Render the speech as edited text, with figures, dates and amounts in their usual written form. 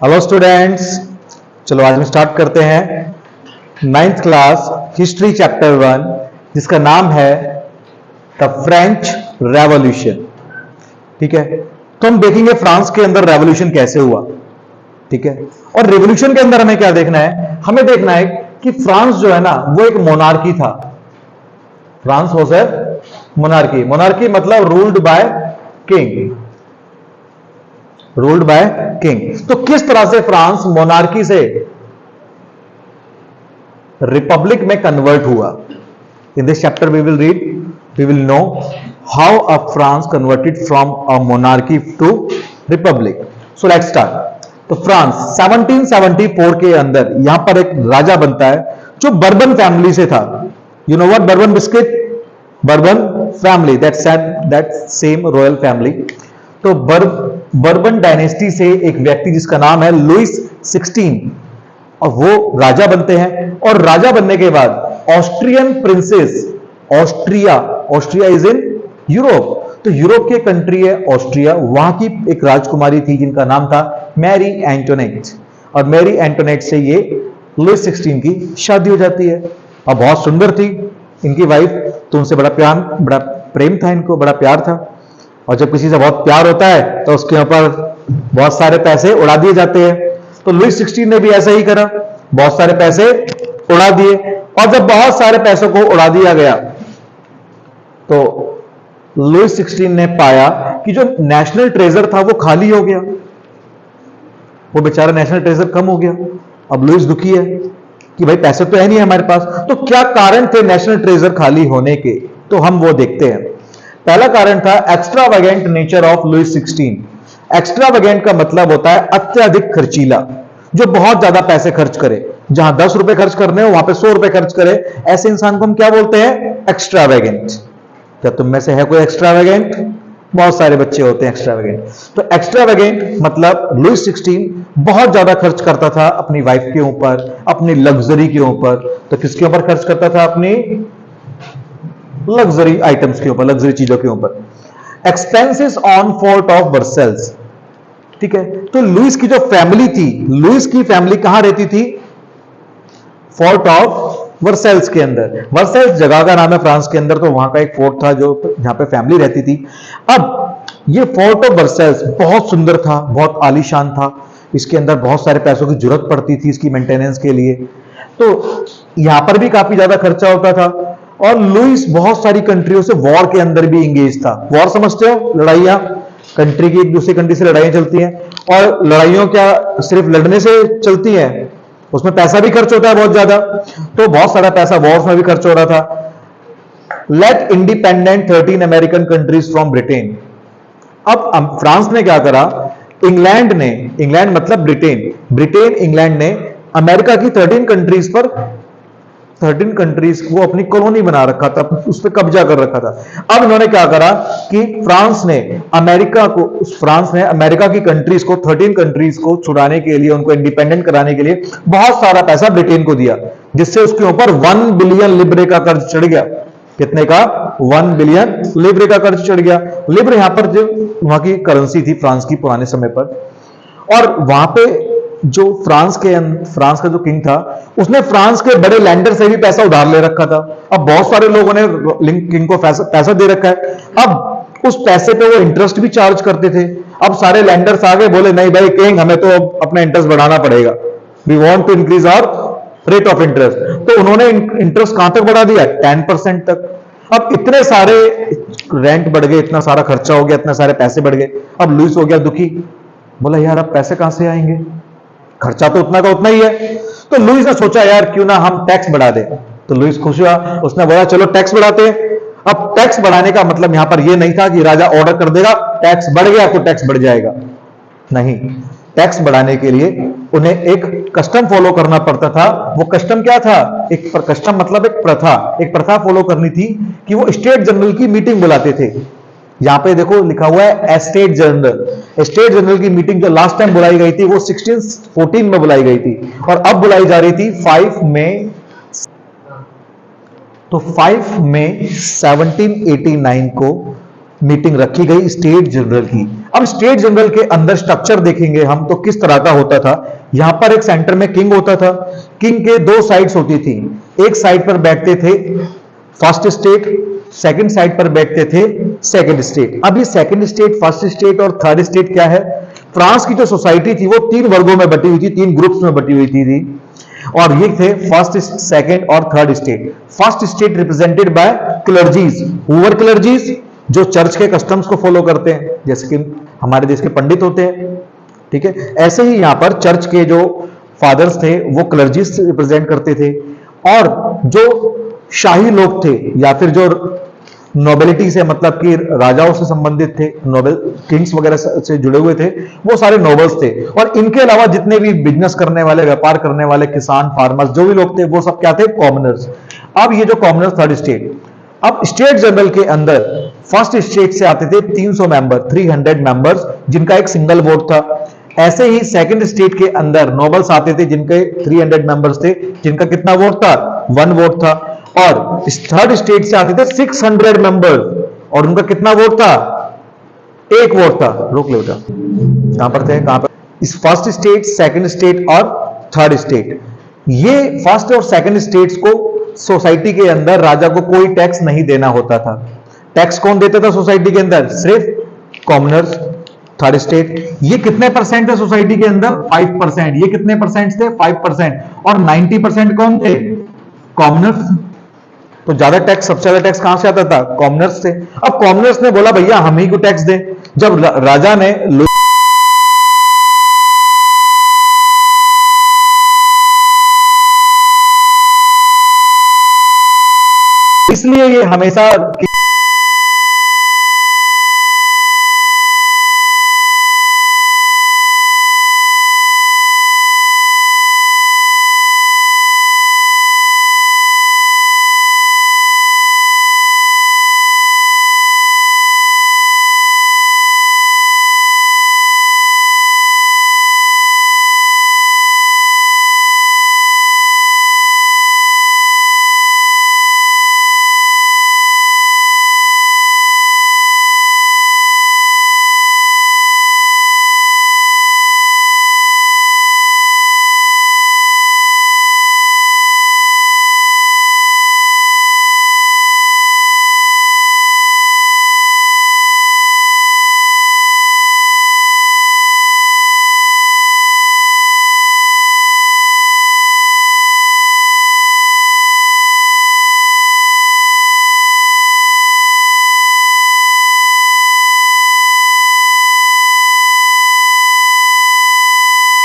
Hello students, चलो आज हम स्टार्ट करते हैं नाइन्थ क्लास हिस्ट्री चैप्टर 1 जिसका नाम है द फ्रेंच रेवोल्यूशन। ठीक है, तो हम देखेंगे फ्रांस के अंदर रेवोल्यूशन कैसे हुआ। ठीक है, और रेवोल्यूशन के अंदर हमें क्या देखना है, हमें देखना है कि फ्रांस जो है ना वो एक मोनार्की था। France was a monarchy. Monarchy मतलब ruled by king, ruled by king. तो किस तरह से फ्रांस मोनार्की से रिपब्लिक में कन्वर्ट हुआ, in this chapter we will read, we will know how a France converted from a monarchy to republic. So let's start. तो France 1774 के अंदर यहां पर एक राजा बनता है जो बर्बन फैमिली से था। You know what bourbon biscuit, bourbon family, that same royal family. तो बर्बन डायनेस्टी से एक व्यक्ति जिसका नाम है लुइस 16, और वो राजा बनते हैं। और राजा बनने के बाद Austrian princess, Austria is in Europe, तो यूरोप की कंट्री है ऑस्ट्रिया, वहां की एक राजकुमारी थी जिनका नाम था मैरी एंटोनेट, और मैरी एंटोनेट से ये लुइस 16 की शादी हो जाती है। और बहुत सुंदर थी इनकी वाइफ, तो उनसे बड़ा प्रेम था इनको, बड़ा प्यार था। और जब किसी से बहुत प्यार होता है तो उसके ऊपर बहुत सारे पैसे उड़ा दिए जाते हैं। तो लुइस 16 ने भी ऐसा ही करा, बहुत सारे पैसे उड़ा दिए। और जब बहुत सारे पैसों को उड़ा दिया गया तो लुइस 16 ने पाया कि जो नेशनल ट्रेजर था वो खाली हो गया, वो बेचारा नेशनल ट्रेजर कम हो गया। अब लुइस दुखी है कि भाई पैसे तो है नहीं हमारे पास। तो क्या कारण थे नेशनल ट्रेजर खाली होने के, तो हम वो देखते हैं। पहला कारण था extravagant nature of Louis 16। Extravagant का मतलब होता है अत्यधिक खर्चीला, जो बहुत ज्यादा पैसे खर्च करे, जहां 10 रुपए खर्च करने हो वहां पे 100 रुपए खर्च करे, ऐसे इंसान को हम क्या बोलते हैं, एक्स्ट्रावेगेंट। क्या तुम में से है कोई एक्स्ट्रावेगेंट? बहुत सारे बच्चे होते हैं एक्स्ट्रावेगेंट। तो एक्स्ट्रावेगेंट मतलब लुइस 16 बहुत ज्यादा खर्च करता था अपनी वाइफ के ऊपर, अपनी लग्जरी के ऊपर। तो किसके ऊपर खर्च करता था? अपनी लग्जरी आइटम्स के ऊपर, लग्जरी चीजों के ऊपर। Expenses on fort of Versailles. ठीक है, तो लुइस की जो फैमिली थी, लुइस की फैमिली कहां रहती थी? फोर्ट ऑफ वर्सेल्स के अंदर। वर्सेल्स जगह का नाम है फ्रांस के अंदर, तो वहां का एक फोर्ट था जो जहां पे फैमिली रहती थी। अब ये फोर्ट ऑफ वर्सेल्स बहुत सुंदर था, बहुत आलीशान था, इसके अंदर बहुत सारे पैसों की जरूरत पड़ती थी इसकी मेंटेनेंस के लिए। तो यहां पर भी काफी ज्यादा खर्चा होता था। और लुइस बहुत सारी कंट्रियों से वॉर के अंदर भी इंगेज था। वॉर समझते हो, लड़ाइयां, कंट्री की एक दूसरी कंट्री से लड़ाइयां चलती हैं। और लड़ाइयों क्या सिर्फ लड़ने से चलती हैं, उसमें पैसा भी खर्च होता है बहुत ज्यादा। तो बहुत सारा पैसा वॉर्स में भी खर्च हो रहा था। Let independent 13 American countries from Britain. अब फ्रांस ने क्या करा, इंग्लैंड मतलब ब्रिटेन इंग्लैंड ने अमेरिका की 13 कंट्रीज को अपनी कॉलोनी बना रखा था, उस पर कब्जा कर रखा था। अब इन्होंने क्या करा कि फ्रांस ने अमेरिका की कंट्रीज को, 13 कंट्रीज को छुड़ाने के लिए, उनको इंडिपेंडेंट कराने के लिए बहुत सारा पैसा ब्रिटेन को दिया, जिससे उसके ऊपर 1 बिलियन लिब्रे का कर्ज चढ़ गया। कितने का? 1 बिलियन लिब्रे का कर्ज चढ़ गया। लिब्रे यहां पर जो वहां की करेंसी थी फ्रांस की पुराने समय पर। और वहां पे जो फ्रांस का जो किंग था, उसने फ्रांस के बड़े लैंडर से भी पैसा उधार ले रखा था। अब बहुत सारे लोगों ने किंग को पैसा दे रखा है, अब उस पैसे पे वो इंटरेस्ट भी चार्ज करते थे। अब सारे लैंडर्स आ गए, बोले नहीं भाई किंग, हमें तो अपना इंटरेस्ट बढ़ाना पड़ेगा, we want to increase our rate of interest. तो उन्होंने इंटरेस्ट कहां तक बढ़ा दिया? 10% तक। अब इतने सारे रेंट बढ़ गए, इतना सारा खर्चा हो गया, इतने सारे पैसे बढ़ गए। अब लुइस हो गया दुखी, बोला यार अब पैसे कहां से आएंगे, खर्चा तो उतना का उतना ही है। तो लुइस ने सोचा यार क्यों ना हम टैक्स बढ़ा दें। तो लुइस खुश हुआ, उसने बोला चलो टैक्स बढ़ाते हैं। अब टैक्स बढ़ाने का मतलब यहां पर यह नहीं था कि राजा ऑर्डर कर देगा टैक्स बढ़ गया तो टैक्स बढ़ जाएगा, नहीं। टैक्स बढ़ाने के लिए उन्हें एक कस्टम फॉलो करना पड़ता था। वो कस्टम क्या था? कस्टम मतलब एक प्रथा फॉलो करनी थी कि वो स्टेट जनरल की मीटिंग बुलाते थे। यहां पे देखो लिखा हुआ है स्टेट जनरल की मीटिंग जो लास्ट टाइम बुलाई गई थी वो 1614 में बुलाई गई थी, और अब बुलाई जा रही थी 5 मई। तो 5 मई 1789 को मीटिंग रखी गई स्टेट जनरल की। अब स्टेट जनरल के अंदर स्ट्रक्चर देखेंगे हम तो किस तरह का होता था। यहां पर एक सेंटर में किंग होता था, किंग के दो साइड्स होती थी, एक साइड पर बैठते थे फर्स्ट स्टेट, सेकंड साइड पर बैठते थे सेकंड स्टेट। अब ये सेकंड स्टेट, फर्स्ट स्टेट और थर्ड स्टेट क्या है? फ्रांस की जो सोसाइटी थी वो तीन वर्गों में बटी हुई थी, तीन ग्रुप्स में बटी हुई थी और ये थे फर्स्ट, सेकंड और third state. First state represented by clergies, whoever clergies जो चर्च के कस्टम्स को फॉलो करते हैं, जैसे कि हमारे देश के पंडित होते हैं, ठीक है। ऐसे ही यहां पर चर्च के जो फादर्स थे वो क्लर्जीज रिप्रेजेंट करते थे, और जो शाही लोग थे या फिर जो नोबेलिटी से मतलब कि राजाओं से संबंधित थे, नोबेल किंग्स वगैरह से जुड़े हुए थे, वो सारे नोबल्स थे। और इनके अलावा जितने भी बिजनेस करने वाले, व्यापार करने वाले, किसान, फार्मर्स जो भी लोग थे, वो सब क्या थे? कॉमनर्स। अब ये जो कॉमनर्स, थर्ड स्टेट। अब स्टेट जनरल के अंदर फर्स्ट स्टेट से आते थे 300 मेंबर, 300 मेंबर्स, जिनका एक सिंगल वोट था। ऐसे ही सेकंड स्टेट के अंदर नोबल्स आते थे जिनके 300 मेंबर्स थे, जिनका कितना वोट था? 1 वोट था। और थर्ड स्टेट से आते थे 600 मेंबर्स और उनका कितना वोट था? 1 वोट था। रोक ले बेटा, कहां पर थे, कहां पर? इस फर्स्ट स्टेट, सेकंड स्टेट और थर्ड स्टेट, ये फर्स्ट और सेकंड स्टेट्स को सोसाइटी के अंदर राजा को कोई टैक्स नहीं देना होता था। टैक्स कौन देता था सोसाइटी के अंदर? सिर्फ कॉमनर्स। थर्ड स्टेट, ये कितने परसेंट थे सोसाइटी के अंदर? 5%। ये कितने परसेंट थे? 5%। और 90% कौन थे? कॉमनर्स। तो ज्यादा टैक्स, सबसे ज्यादा टैक्स कहां से आता था? कॉमनर्स से। अब कॉमनर्स ने बोला भैया हम ही को टैक्स दें। जब राजा ने, इसलिए ये हमेशा